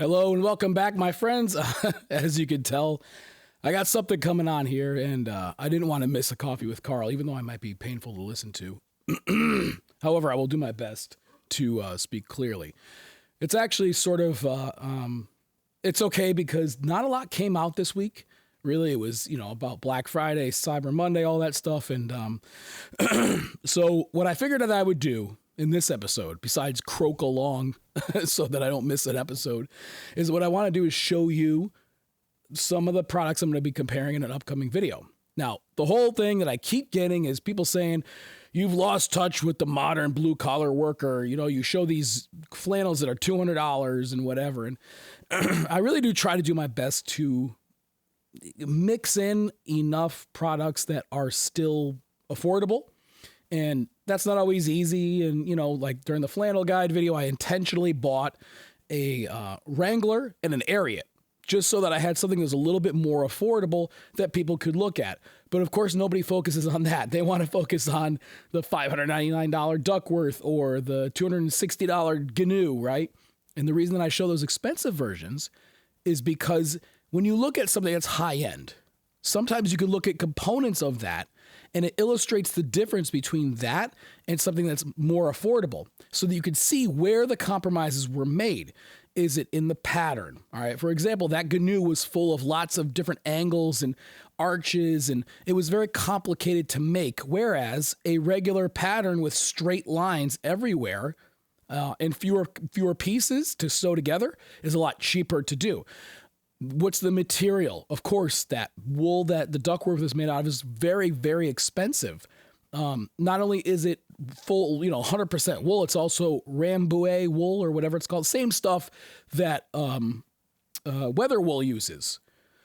Hello and welcome back, my friends. As you can tell, I got something coming on here, and I didn't want to miss a coffee with Carl, even though I might be painful to listen to. However, I will do my best to speak clearly. It's actually sort of, it's okay because not a lot came out this week. Really, it was, about Black Friday, Cyber Monday, all that stuff. And so what I figured that I would do in this episode, besides croak along so that I don't miss an episode, is what I want to do is show you some of the products I'm going to be comparing in an upcoming video. Now, the whole thing that I keep getting is people saying, you've lost touch with the modern blue collar worker. You show these flannels that are $200 and whatever. And I really do try to do my best to mix in enough products that are still affordable. And that's not always easy. And, like during the flannel guide video, I intentionally bought a Wrangler and an Ariat just so that I had something that was a little bit more affordable that people could look at. But of course, nobody focuses on that. They want to focus on the $599 Duckworth or the $260 GNU, right? And the reason that I show those expensive versions is because when you look at something that's high end, sometimes you can look at components of that and it illustrates the difference between that and something that's more affordable so that you can see where the compromises were made. Is it in the pattern? All right. For example, that GNU was full of lots of different angles and arches, and it was very complicated to make. Whereas a regular pattern with straight lines everywhere and fewer pieces to sew together is a lot cheaper to do. What's the material? Of course, that wool that the Duckworth is made out of is very, very expensive. Not only is it full, 100% wool, it's also Rambouillet wool or whatever it's called. Same stuff that Weather Wool uses.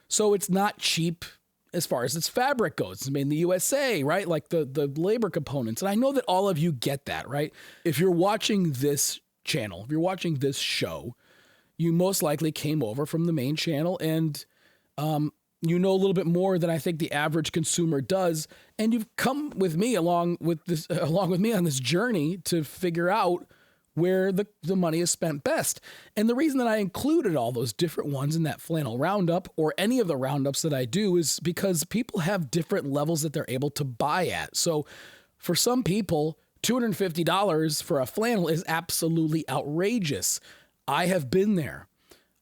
So it's not cheap as far as its fabric goes. It's made in the USA, right? Like the labor components. And I know that all of you get that, right? If you're watching this channel, if you're watching this show, you most likely came over from the main channel and you know a little bit more than I think the average consumer does. And you've come with me along with me on this journey to figure out where the money is spent best. And the reason that I included all those different ones in that flannel roundup or any of the roundups that I do is because people have different levels that they're able to buy at. So for some people, $250 for a flannel is absolutely outrageous. I have been there.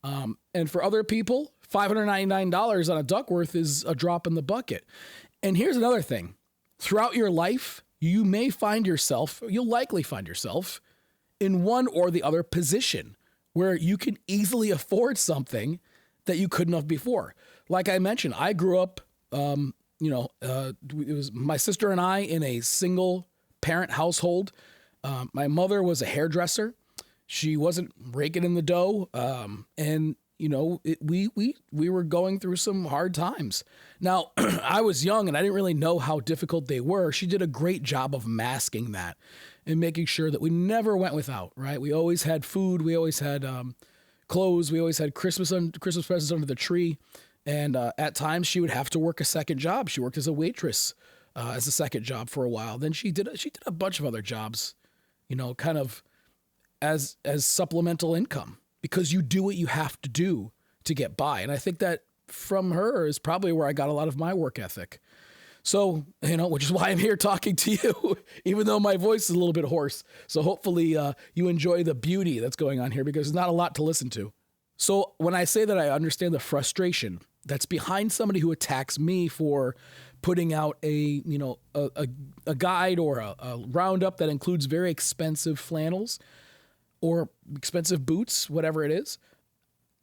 And for other people, $599 on a Duckworth is a drop in the bucket. And here's another thing. Throughout your life, you'll likely find yourself in one or the other position where you can easily afford something that you couldn't have before. Like I mentioned, I grew up, it was my sister and I in a single parent household. My mother was a hairdresser. She wasn't raking in the dough. We were going through some hard times. Now, I was young and I didn't really know how difficult they were. She did a great job of masking that and making sure that we never went without, right? We always had food. We always had clothes. We always had Christmas presents under the tree. And at times she would have to work a second job. She worked as a waitress as a second job for a while. Then she did a bunch of other jobs, kind of as supplemental income, because you do what you have to do to get by. And I think that from her is probably where I got a lot of my work ethic. So, which is why I'm here talking to you, even though my voice is a little bit hoarse. So hopefully you enjoy the beauty that's going on here, because there's not a lot to listen to. So when I say that I understand the frustration that's behind somebody who attacks me for putting out a guide or a roundup that includes very expensive flannels or expensive boots, whatever it is,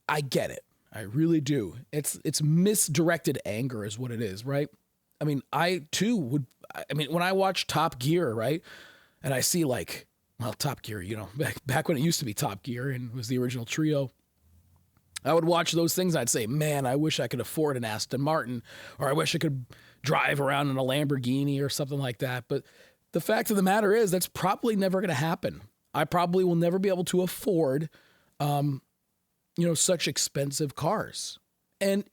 I get it. I really do. It's misdirected anger is what it is, right? I mean, when I watch Top Gear, right, and I see Top Gear, back when it used to be Top Gear and it was the original trio, I would watch those things. I'd say, man, I wish I could afford an Aston Martin, or I wish I could drive around in a Lamborghini or something like that. But the fact of the matter is that's probably never going to happen. I probably will never be able to afford, such expensive cars. And,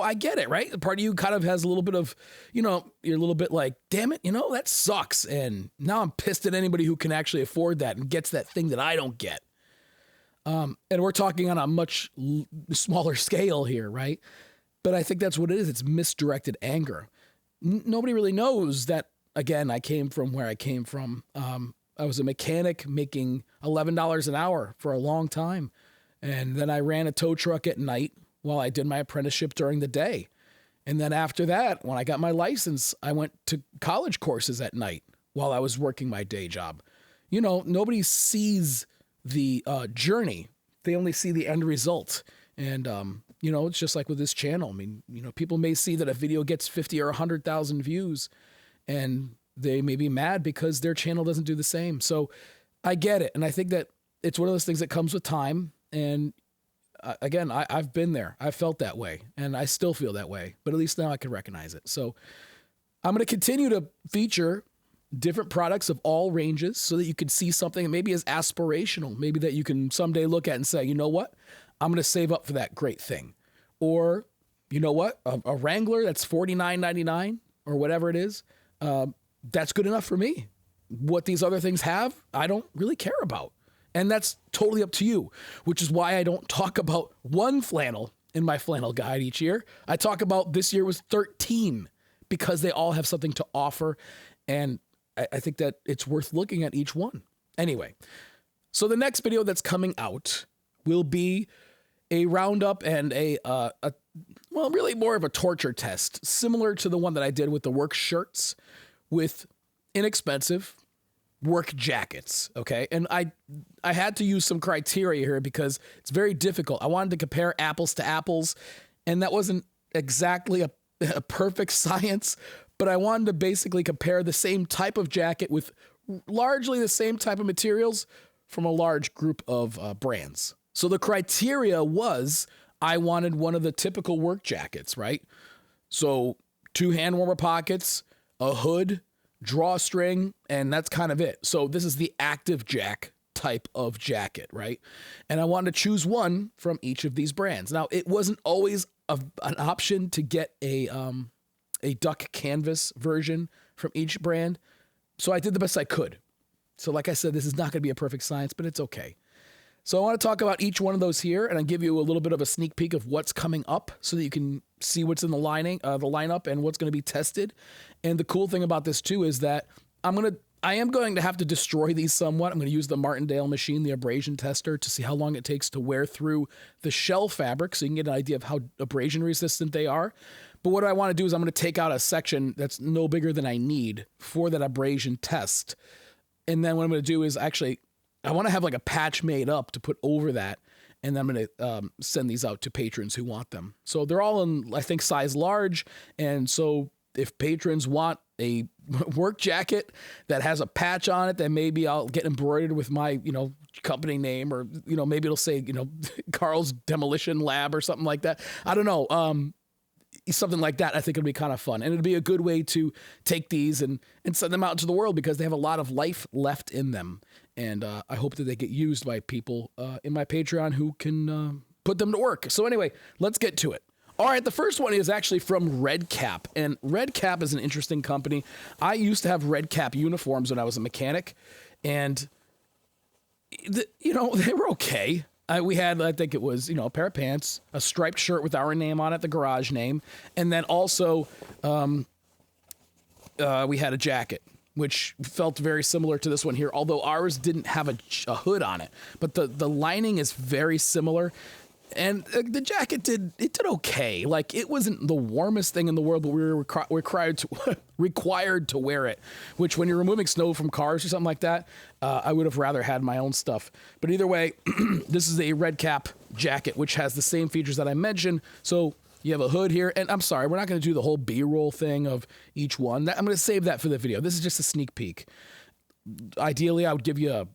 I get it, right? The part of you kind of has a little bit of, you're a little bit like, damn it, that sucks. And now I'm pissed at anybody who can actually afford that and gets that thing that I don't get. And we're talking on a much smaller scale here, right? But I think that's what it is. It's misdirected anger. Nobody really knows that, again, I came from where I came from. I was a mechanic making $11 an hour for a long time. And then I ran a tow truck at night while I did my apprenticeship during the day. And then after that, when I got my license, I went to college courses at night while I was working my day job. You know, nobody sees the journey. They only see the end result. And, you know, it's just like with this channel. I mean, you know, people may see that a video gets 50 or 100,000 views and they may be mad because their channel doesn't do the same. So I get it. And I think that it's one of those things that comes with time. And again, I've been there. I felt that way and I still feel that way, but at least now I can recognize it. So I'm going to continue to feature different products of all ranges so that you can see something that maybe is aspirational, maybe that you can someday look at and say, you know what, I'm going to save up for that great thing. Or, you know what, a Wrangler that's $49.99 or whatever it is, that's good enough for me. What these other things have, I don't really care about. And that's totally up to you, which is why I don't talk about one flannel in my flannel guide each year. I talk about this year was 13 because they all have something to offer. And I think that it's worth looking at each one. Anyway, so the next video that's coming out will be a roundup and well, really more of a torture test, similar to the one that I did with the work shirts with inexpensive work jackets. Okay. And I had to use some criteria here because it's very difficult. I wanted to compare apples to apples, and that wasn't exactly a perfect science, but I wanted to basically compare the same type of jacket with largely the same type of materials from a large group of brands. So the criteria was I wanted one of the typical work jackets, right? So 2 hand warmer pockets, a hood, drawstring, and that's kind of it. So this is the active jack type of jacket, right? And I wanted to choose one from each of these brands. Now, it wasn't always an option to get a duck canvas version from each brand. So I did the best I could. So like I said, this is not going to be a perfect science, but it's okay. So I want to talk about each one of those here, and I'll give you a little bit of a sneak peek of what's coming up so that you can see what's in the lineup and what's going to be tested. And the cool thing about this too is that I am going to have to destroy these somewhat. I'm going to use the Martindale machine, the abrasion tester, to see how long it takes to wear through the shell fabric so you can get an idea of how abrasion resistant they are. But what I want to do is I'm going to take out a section that's no bigger than I need for that abrasion test. And then what I'm going to do is actually, I want to have like a patch made up to put over that. And then I'm going to send these out to patrons who want them. So they're all in, I think, size large. And so if patrons want a work jacket that has a patch on it, then maybe I'll get embroidered with my, company name, or, maybe it'll say, Carl's Demolition Lab or something like that. I don't know. Something like that, I think it'll be kind of fun. And it'll be a good way to take these and send them out into the world because they have a lot of life left in them. And I hope that they get used by people in my Patreon who can put them to work. So anyway, let's get to it. All right, the first one is actually from Red Cap. And Red Cap is an interesting company. I used to have Red Cap uniforms when I was a mechanic. And, they were okay. We had, I think it was, a pair of pants, a striped shirt with our name on it, the garage name. And then also we had a jacket, which felt very similar to this one here, although ours didn't have a hood on it. But the lining is very similar. And the jacket did okay. Like, it wasn't the warmest thing in the world, but we were required to wear it, which when you're removing snow from cars or something like that, I would have rather had my own stuff. But either way, this is a Red Cap jacket, which has the same features that I mentioned. So you have a hood here, and I'm sorry, we're not going to do the whole B-roll thing of each one. I'm going to save that for the video. This is just a sneak peek. Ideally, I would give you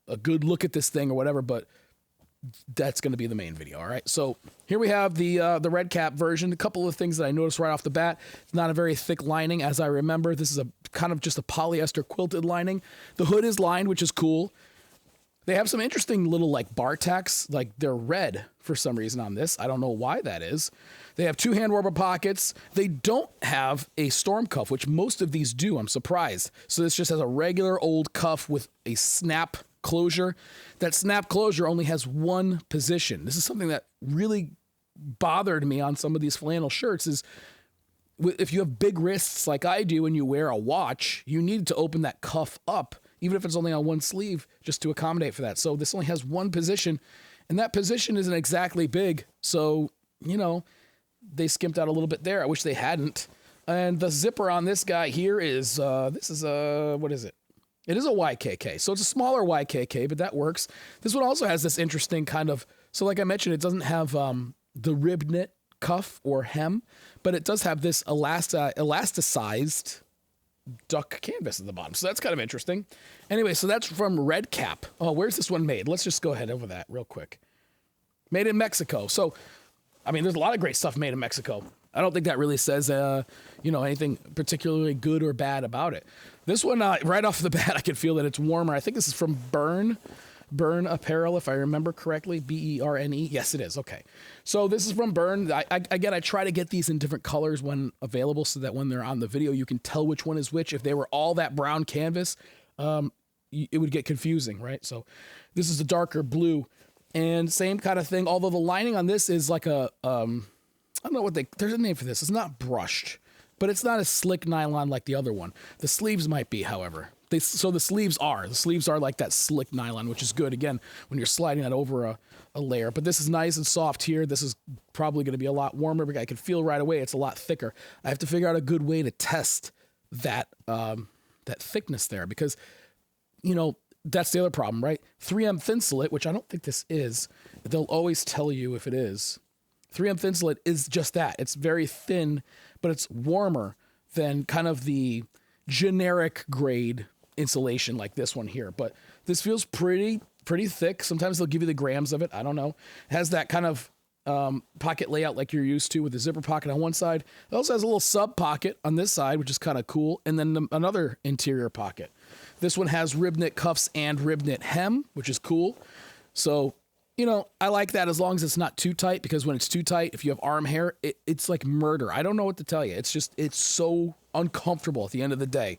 a good look at this thing or whatever, but that's going to be the main video. All right. So here we have the Red Cap version. A couple of things that I noticed right off the bat. It's not a very thick lining, as I remember. This is a kind of just a polyester quilted lining. The hood is lined, which is cool. They have some interesting little like bar tacks, like they're red for some reason on this. I don't know why that is. They have 2 hand warmer pockets. They don't have a storm cuff, which most of these do. I'm surprised. So this just has a regular old cuff with a snap closure. That snap closure only has one position. This is something that really bothered me on some of these flannel shirts is if you have big wrists like I do and you wear a watch, you need to open that cuff up, even if it's only on one sleeve, just to accommodate for that. So this only has one position, and that position isn't exactly big. So, you know, they skimped out a little bit there. I wish they hadn't. And the zipper on this guy here is, what is it? It is a YKK. So it's a smaller YKK, but that works. This one also has this interesting kind of, so like I mentioned, it doesn't have the rib knit cuff or hem, but it does have this elasticized duck canvas at the bottom. So that's kind of interesting. Anyway, so that's from Red Cap. Oh, where's this one made? Let's just go ahead over that real quick. Made in Mexico. So, I mean, there's a lot of great stuff made in Mexico. I don't think that really says, anything particularly good or bad about it. This one, right off the bat, I can feel that it's warmer. I think this is from Berne Apparel, if I remember correctly. Berne. Yes, it is. Okay. So this is from Berne. I try to get these in different colors when available so that when they're on the video, you can tell which one is which. If they were all that brown canvas, it would get confusing, right? So this is a darker blue and same kind of thing. Although the lining on this is like a, I don't know there's a name for this. It's not brushed, but it's not a slick nylon like the other one. The sleeves might be, however. So the sleeves are like that slick nylon, which is good, again, when you're sliding that over a layer. But this is nice and soft here. This is probably going to be a lot warmer, but I can feel right away it's a lot thicker. I have to figure out a good way to test that thickness there because, that's the other problem, right? 3M Thinsulate, which I don't think this is, they'll always tell you if it is. 3M Thinsulate is just that. It's very thin, but it's warmer than kind of the generic grade insulation like this one here. But this feels pretty thick. Sometimes they'll give you the grams of it. I don't know. It has that kind of pocket layout like you're used to with the zipper pocket on one side. It also has a little sub pocket on this side, which is kind of cool. And then another interior pocket. This one has rib knit cuffs and rib knit hem, which is cool. So, I like that as long as it's not too tight, because when it's too tight, if you have arm hair, it's like murder. I don't know what to tell you. It's so uncomfortable at the end of the day.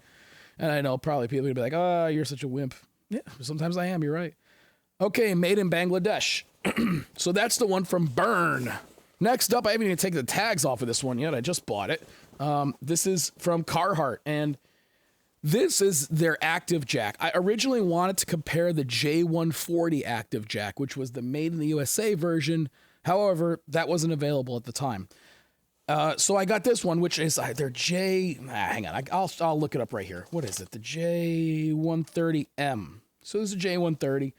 And I know probably people will be like, oh, you're such a wimp. Yeah, sometimes I am. You're right. Okay, made in Bangladesh. So that's the one from Berne. Next up, I haven't even taken the tags off of this one yet. I just bought it. This is from Carhartt, and this is their active jack. I originally wanted to compare the J140 active jack, which was the made in the USA version. However, that wasn't available at the time. So I got this one, which is their hang on, I'll look it up right here. What is it? The J130M. So this is a J130.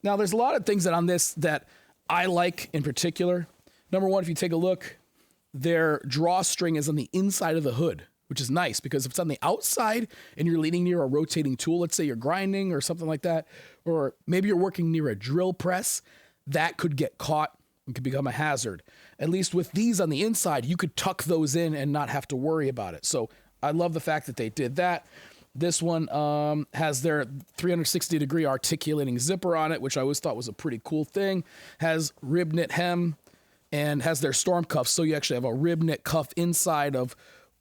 Now, there's a lot of things on this that I like in particular. Number one, if you take a look, their drawstring is on the inside of the hood, which is nice because if it's on the outside and you're leaning near a rotating tool, let's say you're grinding or something like that, or maybe you're working near a drill press, that could get caught and could become a hazard. At least with these on the inside, you could tuck those in and not have to worry about it. So I love the fact that they did that. This one has their 360-degree articulating zipper on it, which I always thought was a pretty cool thing. Has rib knit hem and has their storm cuffs. So you actually have a rib knit cuff inside of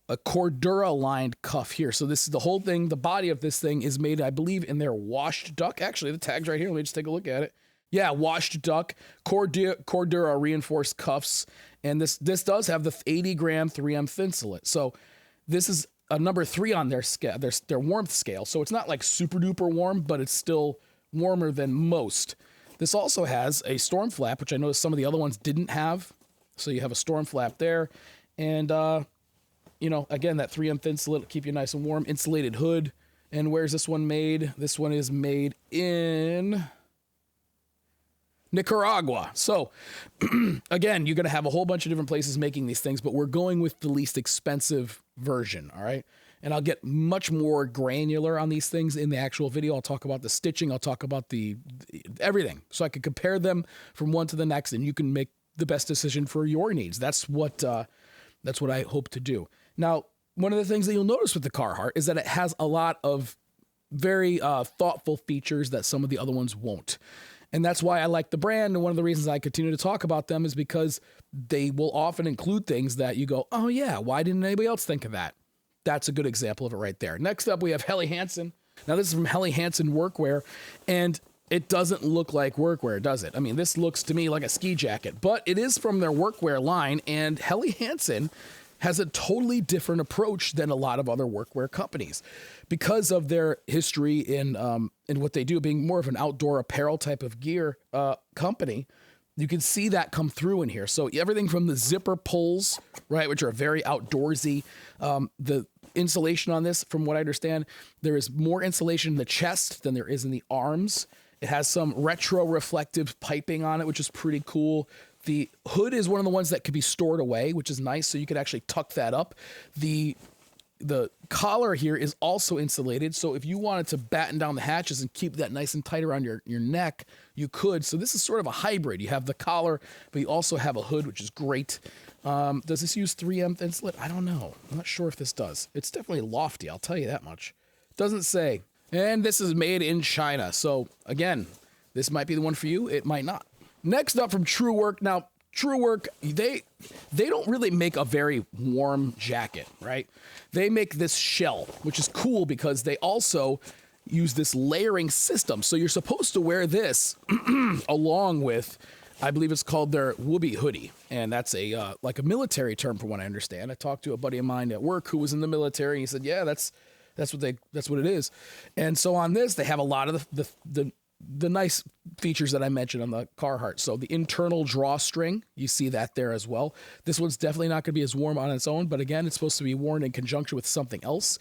a Cordura-lined cuff here. So this is the whole thing. The body of this thing is made, I believe, in their washed duck. Actually, the tag's right here. Let me just take a look at it. Yeah, washed duck, Cordura reinforced cuffs. And this does have the 80-gram 3M Thinsulate. So this is a number 3 on their scale, their warmth scale. So it's not like super duper warm, but it's still warmer than most. This also has a storm flap, which I noticed some of the other ones didn't have. So you have a storm flap there. And, again, that 3M Thinsulate will keep you nice and warm. Insulated hood. And where's this one made? This one is made in Nicaragua. So, again, you're going to have a whole bunch of different places making these things, but we're going with the least expensive version, all right? And I'll get much more granular on these things in the actual video. I'll talk about the stitching. I'll talk about the everything. So I can compare them from one to the next, and you can make the best decision for your needs. That's what I hope to do. Now, one of the things that you'll notice with the Carhartt is that it has a lot of very thoughtful features that some of the other ones won't. And that's why I like the brand. And one of the reasons I continue to talk about them is because they will often include things that you go, oh yeah, why didn't anybody else think of that? That's a good example of it right there. Next up, we have Helly Hansen. Now this is from Helly Hansen Workwear. And it doesn't look like workwear, does it? I mean, this looks to me like a ski jacket, but it is from their workwear line, and Helly Hansen has a totally different approach than a lot of other workwear companies because of their history in what they do, being more of an outdoor apparel type of gear company. You can see that come through in here. So everything from the zipper pulls, right, which are very outdoorsy. The insulation on this, from what I understand, there is more insulation in the chest than there is in the arms. It has some retro reflective piping on it, which is pretty cool. The hood is one of the ones that could be stored away, which is nice. So you could actually tuck that up. The collar here is also insulated. So if you wanted to batten down the hatches and keep that nice and tight around your neck, you could. So this is sort of a hybrid. You have the collar, but you also have a hood, which is great. Does this use 3M thin slit? I don't know. I'm not sure if this does. It's definitely lofty. I'll tell you that much. Doesn't say. And this is made in China. So again, this might be the one for you. It might not. Next up from Truewerk. Now, Truewerk, they don't really make a very warm jacket, right? They make this shell, which is cool because they also use this layering system. So you're supposed to wear this along with, I believe it's called their Whoopee hoodie. And that's a like a military term from what I understand. I talked to a buddy of mine at work who was in the military. And he said, yeah, that's what it is. And so on this, they have a lot of the nice features that I mentioned on the Carhartt. So the internal drawstring, you see that there as well. This one's definitely not going to be as warm on its own, but again, it's supposed to be worn in conjunction with something else.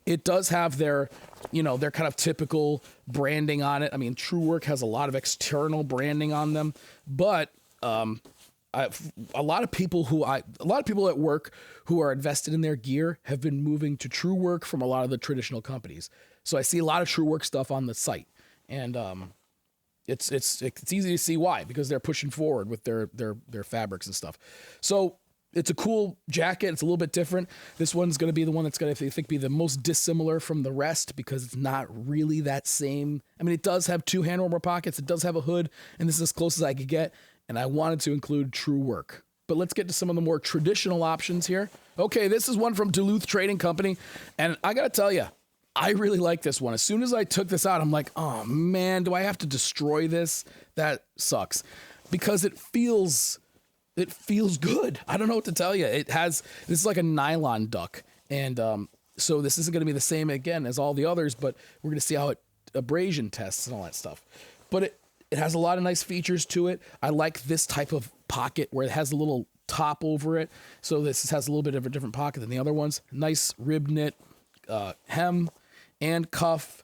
It does have their kind of typical branding on it. I mean, Truewerk has a lot of external branding on them, but a lot of people at work who are invested in their gear have been moving to Truewerk from a lot of the traditional companies. So I see a lot of Truewerk stuff on the site. And it's easy to see why, because they're pushing forward with their fabrics and stuff. So it's a cool jacket. It's a little bit different. This one's going to be the one that's going to, I think, be the most dissimilar from the rest because it's not really that same. I mean, it does have 2 hand warmer pockets. It does have a hood, and this is as close as I could get. And I wanted to include Truewerk. But let's get to some of the more traditional options here. Okay, this is one from Duluth Trading Company, and I got to tell you, I really like this one. As soon as I took this out, I'm like, oh man, do I have to destroy this? That sucks. Because it feels good. I don't know what to tell you. This is like a nylon duck. And so this isn't going to be the same again as all the others, but we're going to see how it abrasion tests and all that stuff. But it has a lot of nice features to it. I like this type of pocket where it has a little top over it. So this has a little bit of a different pocket than the other ones. Nice rib knit hem and cuff,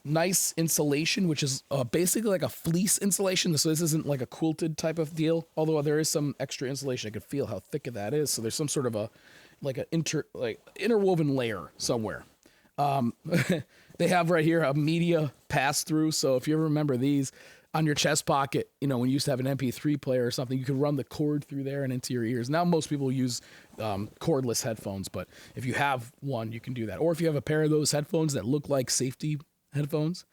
nice insulation, which is basically like a fleece insulation. So this isn't like a quilted type of deal, although there is some extra insulation. I can feel how thick that is. So there's some sort of interwoven layer somewhere. They have right here a media pass through. So if you ever remember these on your chest pocket, when you used to have an MP3 player or something, you could run the cord through there and into your ears. Now most people use cordless headphones, but if you have one, you can do that. Or if you have a pair of those headphones that look like safety headphones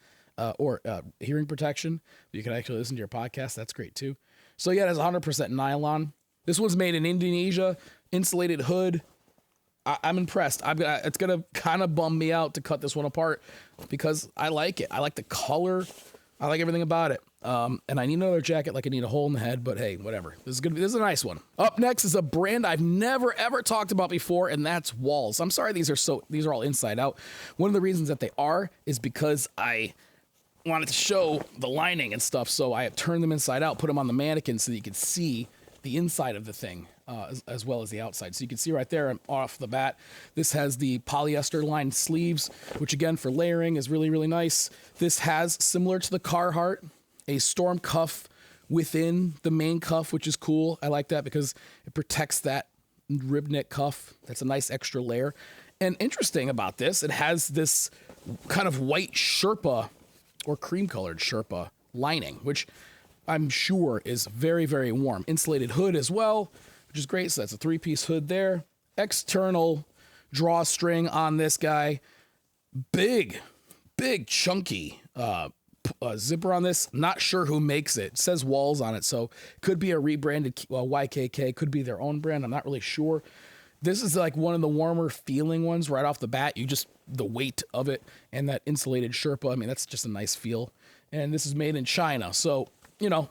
or hearing protection, you can actually listen to your podcast. That's great too. So yeah, it has 100% nylon. This one's made in Indonesia, insulated hood. I'm impressed. It's going to kind of bum me out to cut this one apart because I like it. I like the color. I like everything about it. And I need another jacket like I need a hole in the head, but hey, whatever. This is a nice one. Up next is a brand I've never ever talked about before, and that's Walls. I'm sorry these are all inside out. One of the reasons that they are is because I wanted to show the lining and stuff, so I turned them inside out, put them on the mannequin so that you could see the inside of the thing as well as the outside. So you can see right there off the bat, this has the polyester lined sleeves, which again for layering is really, really nice. This has, similar to the Carhartt, a storm cuff within the main cuff, which is cool. I like that because it protects that rib knit cuff. That's a nice extra layer. And interesting about this, it has this kind of white Sherpa or cream colored Sherpa lining, which I'm sure is very, very warm. Insulated hood as well, which is great. So that's a 3-piece hood there. External drawstring on this guy. Big, chunky zipper on this. Not sure who makes it. It says Walls on it, so could be a rebranded YKK, could be their own brand. I'm not really sure. This is like one of the warmer feeling ones right off the bat. The weight of it and that insulated Sherpa. I mean, that's just a nice feel. and this is made in China. So, you know,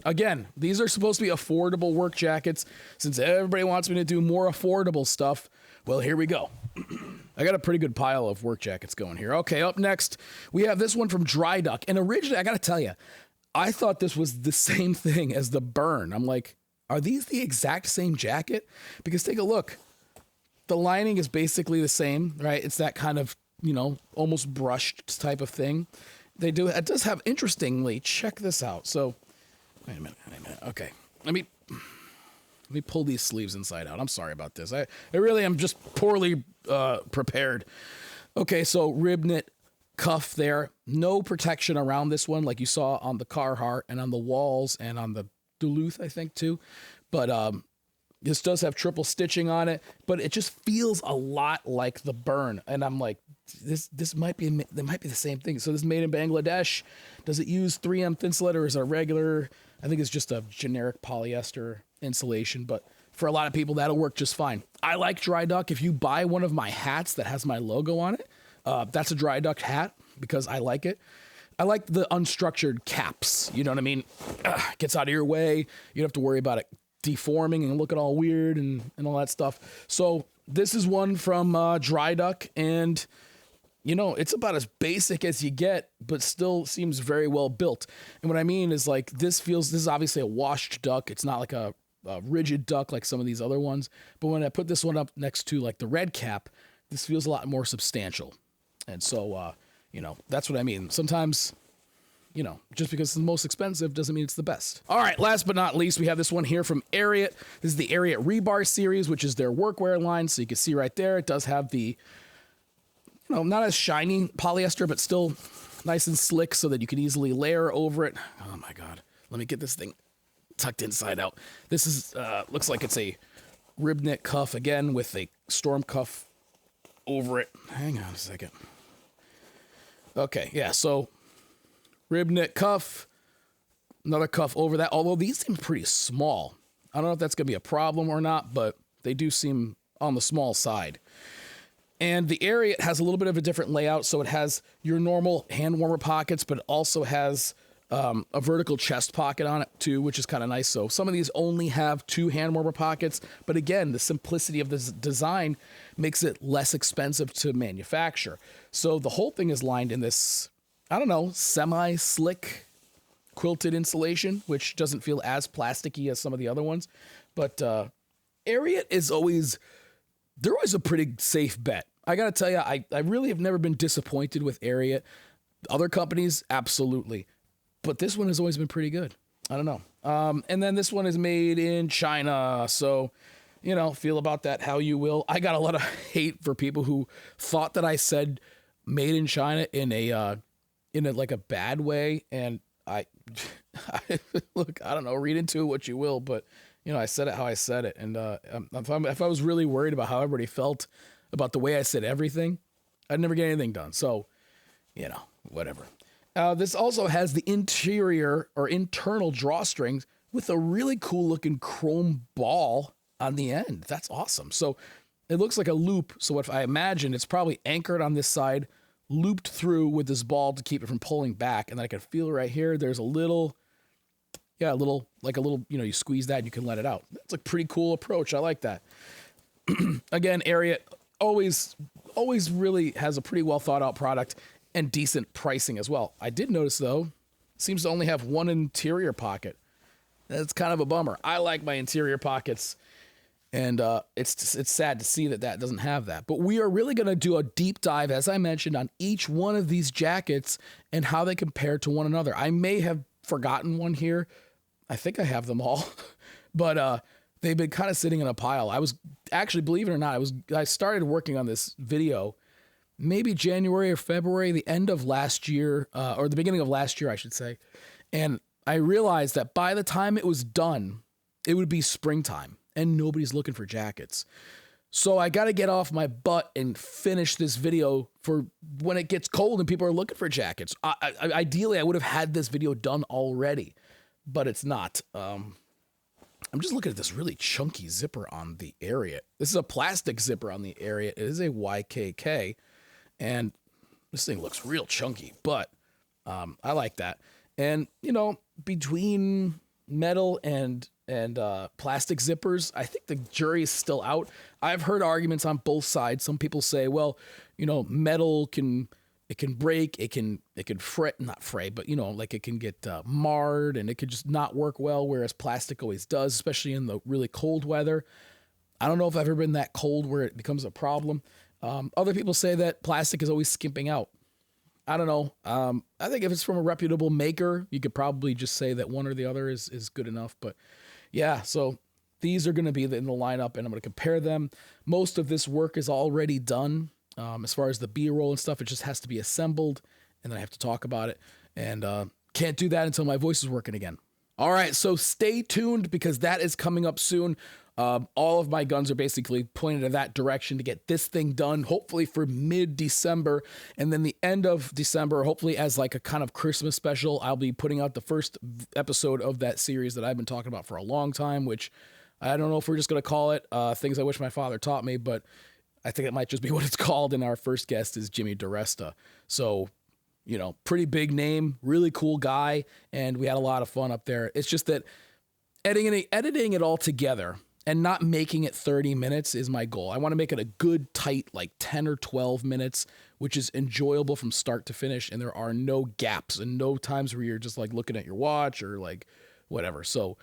again, these are supposed to be affordable work jackets. Since everybody wants me to do more affordable stuff, well, here we go. I got a pretty good pile of work jackets going here. Okay, up next, we have this one from Dryshod. And originally, I got to tell you, I thought this was the same thing as the Berne. I'm like, are these the exact same jacket? Because take a look. The lining is basically the same, right? It's that kind of, you know, almost brushed type of thing. It does have, interestingly, check this out. So, wait a minute. Okay, let me pull these sleeves inside out. I'm sorry about this. I really am just poorly prepared. Okay, so rib knit cuff there. No protection around this one like you saw on the Carhartt and on the walls and on the Duluth, I think, too. But this does have triple stitching on it, but it just feels a lot like the Berne. And I'm like, this might be the same thing. So this is made in Bangladesh. Does it use 3M Thinsulate or is it a regular? I think it's just a generic polyester insulation, but for a lot of people that'll work just fine. I like Dryshod. If you buy one of my hats that has my logo on it, that's a Dryshod hat because I like it. I like the unstructured caps. You know what I mean? Gets out of your way. You don't have to worry about it deforming and looking all weird and all that stuff. So this is one from Dryshod, and you know, it's about as basic as you get, but still seems very well built. And what I mean is like, this is obviously a washed duck. It's not like a rigid duck like some of these other ones. But when I put this one up next to like the red cap, this feels a lot more substantial. And so, you know, that's what I mean. Sometimes, you know, just because it's the most expensive doesn't mean it's the best. All right, last but not least, we have this one here from Ariat. This is the Ariat Rebar series, which is their workwear line. So you can see right there, it does have the, you know, not as shiny polyester, but still nice and slick so that you can easily layer over it. Oh my God. Let me get this thing tucked inside out. This is, looks like it's a rib knit cuff again with a storm cuff over it. Hang on a second. Okay, yeah, so rib knit cuff, another cuff over that, although these seem pretty small. I don't know if that's gonna be a problem or not, but they do seem on the small side. And the Ariat has a little bit of a different layout, so it has your normal hand warmer pockets, but it also has a vertical chest pocket on it too, which is kind of nice. So some of these only have 2 hand warmer pockets, but again, the simplicity of this design makes it less expensive to manufacture. So the whole thing is lined in this, I don't know, semi-slick quilted insulation, which doesn't feel as plasticky as some of the other ones. But Ariat is always, they're always a pretty safe bet. I got to tell you, I really have never been disappointed with Ariat. Other companies, absolutely. But this one has always been pretty good. I don't know. And then this one is made in China. So, you know, feel about that how you will. I got a lot of hate for people who thought that I said made in China in a like a bad way. And I look, I don't know, read into it what you will, but you know, I said it how I said it. And if I was really worried about how everybody felt about the way I said everything, I'd never get anything done. So, you know, whatever. This also has the interior or internal drawstrings with a really cool looking chrome ball on the end. That's awesome. So it looks like a loop. So what I imagine it's probably anchored on this side, looped through with this ball to keep it from pulling back. And then I can feel right here, there's a little, you know, you squeeze that and you can let it out. That's a pretty cool approach. I like that. Again, Ariat always really has a pretty well thought out product and decent pricing as well. I did notice though, it seems to only have one interior pocket. That's kind of a bummer. I like my interior pockets, and it's sad to see that doesn't have that. But we are really going to do a deep dive, as I mentioned, on each one of these jackets and how they compare to one another. I may have forgotten one here. I think I have them all, but they've been kind of sitting in a pile. I was actually, believe it or not, I started working on this video maybe January or February, the end of last year, or the beginning of last year, I should say. And I realized that by the time it was done, it would be springtime and nobody's looking for jackets. So I got to get off my butt and finish this video for when it gets cold and people are looking for jackets. Ideally, I would have had this video done already, but it's not. I'm just looking at this really chunky zipper on the Ariat. This is a plastic zipper on the Ariat. It is a YKK. And this thing looks real chunky, but I like that. And, you know, between metal and plastic zippers, I think the jury is still out. I've heard arguments on both sides. Some people say, well, you know, metal can break, it can fray, not fray, but you know, like it can get marred and it could just not work well, whereas plastic always does, especially in the really cold weather. I don't know if I've ever been that cold where it becomes a problem. Other people say that plastic is always skimping out. I don't know. I think if it's from a reputable maker, you could probably just say that one or the other is good enough. But yeah, so these are going to be in the lineup, and I'm going to compare them. Most of this work is already done. As far as the B-roll and stuff, it just has to be assembled, and then I have to talk about it. And can't do that until my voice is working again. All right, so stay tuned because that is coming up soon. All of my guns are basically pointed in that direction to get this thing done, hopefully for mid-December. And then the end of December, hopefully as like a kind of Christmas special, I'll be putting out the first episode of that series that I've been talking about for a long time, which I don't know if we're just going to call it Things I Wish My Father Taught Me, but I think it might just be what it's called. And our first guest is Jimmy DiResta. So, you know, pretty big name, really cool guy. And we had a lot of fun up there. It's just that editing it all together and not making it 30 minutes is my goal. I want to make it a good, tight, like 10 or 12 minutes, which is enjoyable from start to finish. And there are no gaps and no times where you're just like looking at your watch or like whatever. So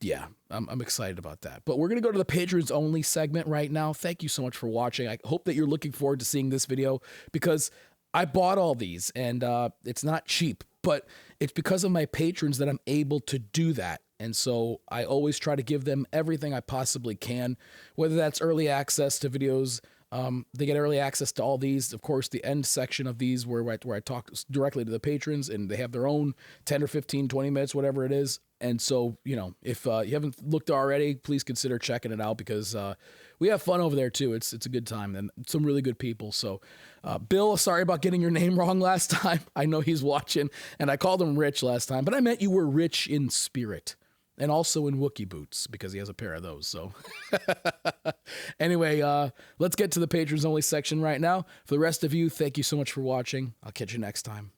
yeah, I'm excited about that. But we're going to go to the patrons only segment right now. Thank you so much for watching. I hope that you're looking forward to seeing this video because I bought all these and it's not cheap, but it's because of my patrons that I'm able to do that. And so I always try to give them everything I possibly can, whether that's early access to videos. They get early access to all these. Of course, the end section of these where I talk directly to the patrons and they have their own 10 or 15, 20 minutes, whatever it is. And so, you know, if you haven't looked already, please consider checking it out because we have fun over there too. It's a good time and some really good people. So Bill, sorry about getting your name wrong last time. I know he's watching and I called him Rich last time, but I meant you were rich in spirit. And also in Wookiee boots, because he has a pair of those. So anyway, let's get to the patrons only section right now. For the rest of you, thank you so much for watching. I'll catch you next time.